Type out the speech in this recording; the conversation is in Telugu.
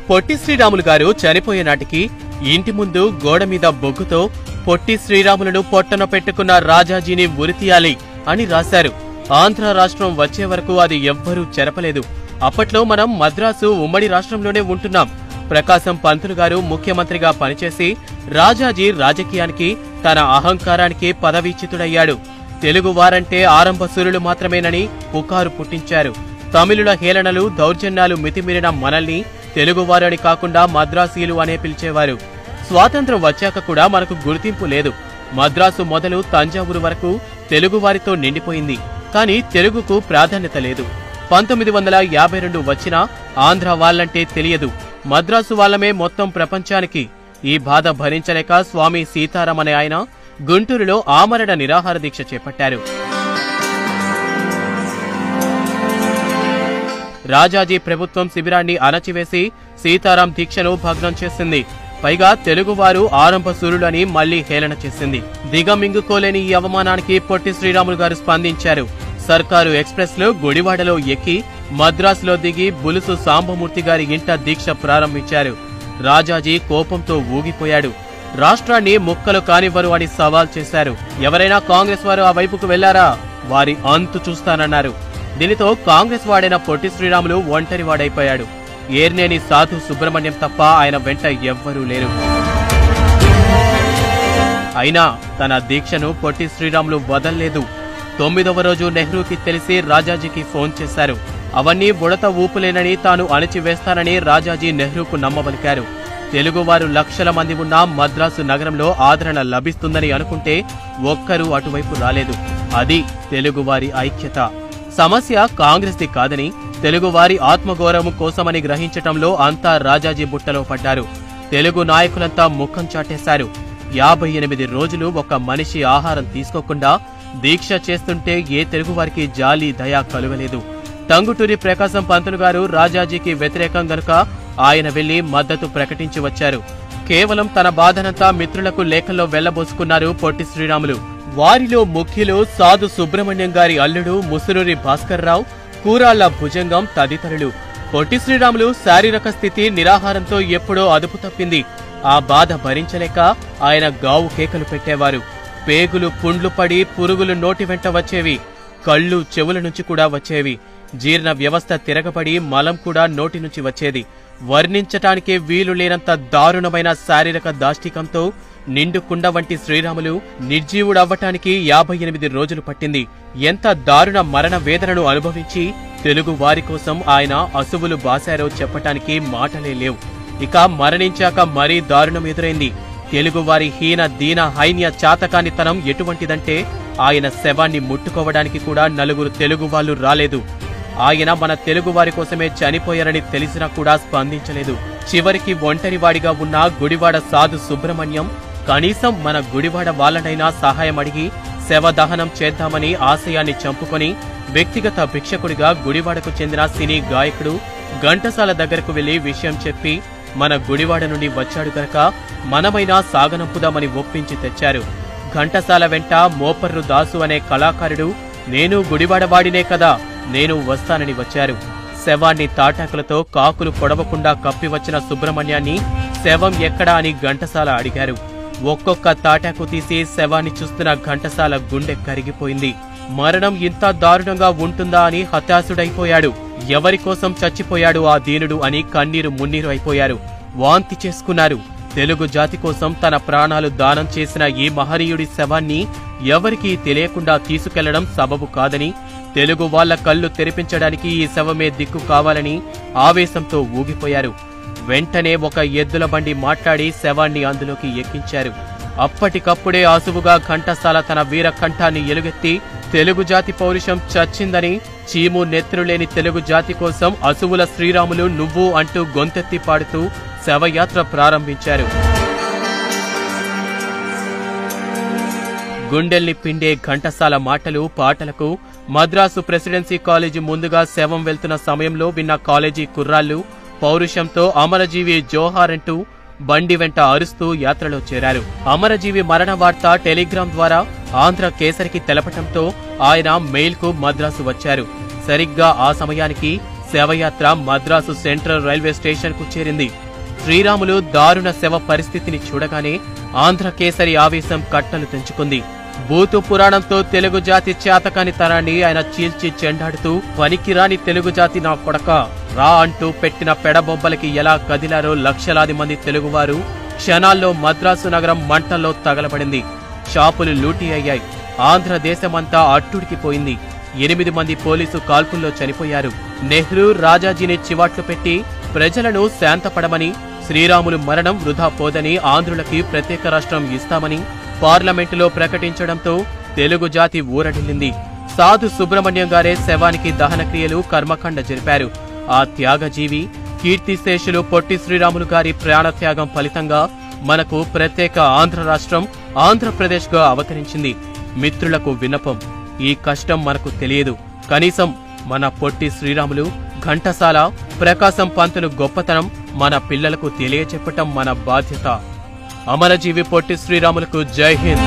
పొట్టి శ్రీరాములు గారు చనిపోయే నాటికి ఇంటి ముందు గోడ మీద బొగ్గుతో పొట్టి శ్రీరాములను పొట్టన పెట్టుకున్న రాజాజీని ఉరితీయాలి అని రాశారు. ఆంధ్ర రాష్ట్రం వచ్చే వరకు అది ఎవ్వరూ చెరపలేదు. అప్పట్లో మనం మద్రాసు ఉమ్మడి రాష్ట్రంలోనే ఉంటున్నాం. ప్రకాశం పంతులు గారు ముఖ్యమంత్రిగా పనిచేసి రాజాజీ రాజకీయానికి, తన అహంకారానికి పదవీచ్యుతుడయ్యాడు. తెలుగు వారంటే ఆరంభ సూరులు మాత్రమేనని పుకారు పుట్టించారు. తమిళుల హేళనలు, దౌర్జన్యాలు మితిమీరిన మనల్ని తెలుగువారని కాకుండా మద్రాసీలు అనే పిలిచేవారు. స్వాతంత్ర్యం వచ్చాక కూడా మనకు గుర్తింపు లేదు. మద్రాసు మొదలు తంజావూరు వరకు తెలుగువారితో నిండిపోయింది. కానీ తెలుగుకు ప్రాధాన్యత లేదు. 1952 వచ్చినా ఆంధ్ర వాళ్ళంటే తెలియదు. మద్రాసు వాళ్ళమే మొత్తం ప్రపంచానికి. ఈ బాధ భరించలేక స్వామి సీతారాం అనే ఆయన గుంటూరులో ఆమరణ నిరాహార దీక్ష చేపట్టారు. రాజాజీ ప్రభుత్వం శిబిరాన్ని అణచివేసి సీతారాం దీక్షను భగ్నం చేసింది. పైగా తెలుగువారు ఆరంభ సూరులని మళ్లీ హేళన చేసింది. దిగమింగుకోలేని ఈ అవమానానికి పొట్టి శ్రీరాములు గారు స్పందించారు. సర్కారు ఎక్స్ప్రెస్ లో గుడివాడలో ఎక్కి మద్రాసులో దిగి బులుసు సాంబమూర్తి గారి ఇంట దీక్ష ప్రారంభించారు. రాజాజీ కోపంతో ఊగిపోయాడు. రాష్ట్రాన్ని ముక్కలు కానివ్వరు అని సవాల్ చేశారు. ఎవరైనా కాంగ్రెస్ వారు ఆ వైపుకు వెళ్లారా, వారి అంతు చూస్తానన్నారు. దీనితో కాంగ్రెస్ వాడైన పొట్టి శ్రీరాములు ఒంటరివాడైపోయాడు. ఏర్నేని సాధు సుబ్రహ్మణ్యం తప్ప ఆయన వెంట ఎవ్వరూ లేరు. అయినా తన దీక్షను పొట్టి శ్రీరాములు వదల్లేదు. 9వ రోజు నెహ్రూకి తెలిసి రాజాజీకి ఫోన్ చేశారు. అవన్నీ బుడత ఊపులేనని, తాను అణిచివేస్తానని రాజాజీ నెహ్రూకు నమ్మబలికారు. తెలుగువారు లక్షల మంది ఉన్న మద్రాసు నగరంలో ఆదరణ లభిస్తుందని అనుకుంటే ఒక్కరూ అటువైపు రాలేదు. అది తెలుగువారి ఐక్యత. సమస్య కాంగ్రెస్ది కాదని, తెలుగువారి ఆత్మగౌరవం కోసమని గ్రహించటంలో అంతా రాజాజీ బుట్టలో పడ్డారు. తెలుగు నాయకులంతా ముఖం చాటేశారు. 58 రోజులు ఒక మనిషి ఆహారం తీసుకోకుండా దీక్ష చేస్తుంటే ఏ తెలుగువారికి జాలి, దయ కలుగలేదు. టంగుటూరి ప్రకాశం పంతులు గారు రాజాజీకి వ్యతిరేకం గనుక ఆయన వెళ్లి మద్దతు ప్రకటించి వచ్చారు. కేవలం తన బాధనంతా మిత్రులకు లేఖల్లో వెళ్లబోసుకున్నారు పొట్టి శ్రీరాములు. వారిలో ముఖ్యులు సాధు సుబ్రహ్మణ్యం గారి అల్లుడు ముసునూరి భాస్కర్రావు, కూరాళ్ల భుజంగం తదితరులు. పొట్టి శ్రీరాములు శారీరక స్థితి నిరాహారంతో ఎప్పుడో అదుపు తప్పింది. ఆ బాధ భరించలేక ఆయన గావు కేకలు పెట్టేవారు. పేగులు పుండ్లు పడి పురుగులు నోటి వెంట వచ్చేవి. కళ్ళు, చెవుల నుంచి కూడా వచ్చేవి. జీర్ణ వ్యవస్థ తిరగబడి మలం కూడా నోటి నుంచి వచ్చేది. వర్ణించటానికే వీలు లేనంత దారుణమైన శారీరక దాష్టికంతో నిండు కుండ వంటి శ్రీరాములు నిర్జీవుడవ్వటానికి 58 రోజులు పట్టింది. ఎంత దారుణ మరణ వేదనను అనుభవించి తెలుగు వారి కోసం ఆయన అసువులు బాశారో చెప్పటానికి మాటలే లేవు. ఇక మరణించాక మరీ దారుణం ఎదురైంది. తెలుగువారి హీన, దీన, హైన్య చాతకానితనం ఎటువంటిదంటే ఆయన శవాన్ని ముట్టుకోవడానికి కూడా 4 తెలుగు వాళ్ళు రాలేదు. ఆయన మన తెలుగువారి కోసమే చనిపోయారని తెలిసినా కూడా స్పందించలేదు. చివరికి ఒంటరివాడిగా ఉన్న గుడివాడ సాధు సుబ్రహ్మణ్యం కనీసం మన గుడివాడ వాళ్ళనైనా సహాయం అడిగి శవదహనం చేద్దామని ఆశయాన్ని చంపుకొని వ్యక్తిగత భిక్షకుడిగా గుడివాడకు చెందిన సినీ గాయకుడు ఘంటసాల దగ్గరకు వెళ్లి విషయం చెప్పి మన గుడివాడ నుండి వచ్చాడు గనక మనమైనా సాగనంపుదామని ఒప్పించి తెచ్చారు. ఘంటసాల వెంట మోపర్రు దాసు అనే కళాకారుడు నేను గుడివాడవాడినే కదా, నేను వస్తానని వచ్చారు. శవాన్ని తాటాకులతో కాకులు పొడవకుండా కప్పివచ్చిన సుబ్రహ్మణ్యాన్ని శవం ఎక్కడా అని ఘంటసాల అడిగారు. ఒక్కొక్క తాటాకు తీసి శవాన్ని చూస్తున్న ఘంటసాల గుండె కరిగిపోయింది. మరణం ఇంత దారుణంగా ఉంటుందా అని హతాశుడైపోయాడు. ఎవరికోసం చచ్చిపోయాడు ఆ దీనుడు అని కన్నీరు మున్నీరు అయిపోయారు. వాంతి చేసుకున్నారు. తెలుగు జాతి కోసం తన ప్రాణాలు దానం చేసిన ఈ మహనీయుడి శవాన్ని ఎవరికీ తెలియకుండా తీసుకెళ్లడం సబబు కాదని, తెలుగు వాళ్ల కళ్ళు తెరిపించడానికి ఈ శవమే దిక్కు కావాలని ఆవేశంతో ఊగిపోయారు. వెంటనే ఒక ఎద్దుల బండి మాట్లాడి శవాన్ని అందులోకి ఎక్కించారు. అప్పటికప్పుడే ఆసువుగా ఘంటసాల తన వీరకంఠాన్ని ఎలుగెత్తి తెలుగు జాతి పౌరుషం చచ్చిందని, చీము నెత్తురులేని తెలుగు జాతి కోసం అసువుల శ్రీరాములు నువ్వు అంటూ గొంతెత్తి పాడుతూ శవయాత్ర ప్రారంభించారు. గుండెల్ని పిండే ఘంటసాల మాటలు, పాటలకు మద్రాసు ప్రెసిడెన్సీ కాలేజీ ముందుగా శవం వెళ్తున్న సమయంలో విన్న కాలేజీ కుర్రాళ్లు పౌరుషంతో అమరజీవి జోహార్ అంటూ బండి వెంట అరుస్తూ యాత్రలో చేరారు. అమరజీవి మరణ వార్త టెలిగ్రామ్ ద్వారా ఆంధ్ర కేసరికి తెలపటంతో ఆయన మెయిల్ కు మద్రాసు వచ్చారు. సరిగ్గా ఆ సమయానికి శవయాత్ర మద్రాసు సెంట్రల్ రైల్వే స్టేషన్ కు చేరింది. శ్రీరాములు దారుణ శవ పరిస్థితిని చూడగానే ఆంధ్రకేసరి ఆవేశం కట్టలు తెంచుకుంది. బూతు పురాణంతో తెలుగు జాతి చేతకాని తరాన్ని ఆయన చీల్చి చెండాడుతూ పనికిరాని తెలుగు జాతి నా కొడక రా అంటూ పెట్టిన పెడబొబ్బలకి ఎలా కదిలారో లక్షలాది మంది తెలుగువారు. క్షణాల్లో మద్రాసు నగరం మంటల్లో తగలబడింది. షాపులు లూటీ అయ్యాయి. ఆంధ్రదేశమంతా అట్టుడికిపోయింది. 8 మంది పోలీసు కాల్పుల్లో చనిపోయారు. నెహ్రూ రాజాజీని చివాట్లు పెట్టి ప్రజలను శాంతపడమని, శ్రీరాములు మరణం వృధా పోదని, ఆంధ్రులకి ప్రత్యేక రాష్ట్రం ఇస్తామని పార్లమెంటులో ప్రకటించడంతో తెలుగు జాతి ఊరడిల్లింది. సాధు సుబ్రహ్మణ్యం గారే శవానికి దహన క్రియలు కర్మకాండ జరిపారు. ఆ త్యాగజీవి కీర్తిశేషులు పొట్టి శ్రీరాములు గారి ప్రాణత్యాగం ఫలితంగా మనకు ప్రత్యేక ఆంధ్ర రాష్ట్రం ఆంధ్రప్రదేశ్ గా అవతరించింది. మిత్రులకు విన్నపం, ఈ కష్టం మనకు తెలియదు. కనీసం మన పొట్టి శ్రీరాములు, ఘంటసాల, ప్రకాశం పంతులు గొప్పతనం మన పిల్లలకు తెలియచెప్పటం మన బాధ్యత. అమరజీవి పొట్టి శ్రీరాములకు జై హింద్.